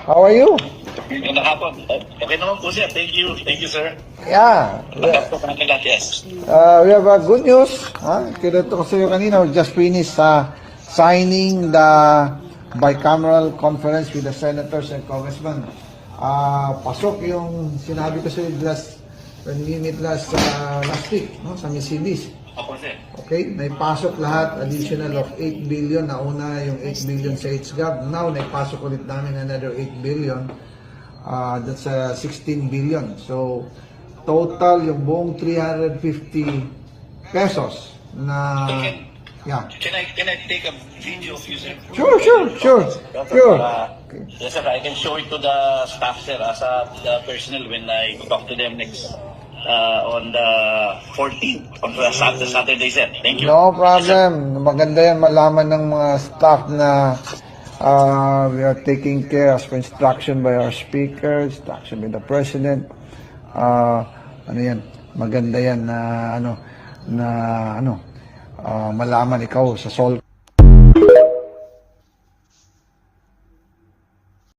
How are you? Magandang hapon. Okay naman po sir. Thank you. Thank you sir. Yeah. Magandang po kami lahat. Yes. We have good news. Kinuto ko sa iyo kanina, we just finished signing the bicameral conference with the senators and congressmen. Pasok yung sinabi ko sa iyo when we meet last week, no, sa Mercedes. Ako sir. Okay, naipasok lahat, additional of 8 billion. Nauna yung 8 billion sa HGAB. Now, naipasok ulit namin another 8 billion. That's 16 billion. So, total yung buong 350 pesos na, yeah. Can I take a video of you sir? Sure. Yes sir, I can show it to the staff sir as the personnel when I talk to them next on the 14th on the Saturday sir. Thank you. No problem. Maganda yan malaman ng mga staff na we are taking care as per instruction by our speaker, instruction by the president. Ano yan? Maganda yan na malaman ikaw sa SOL.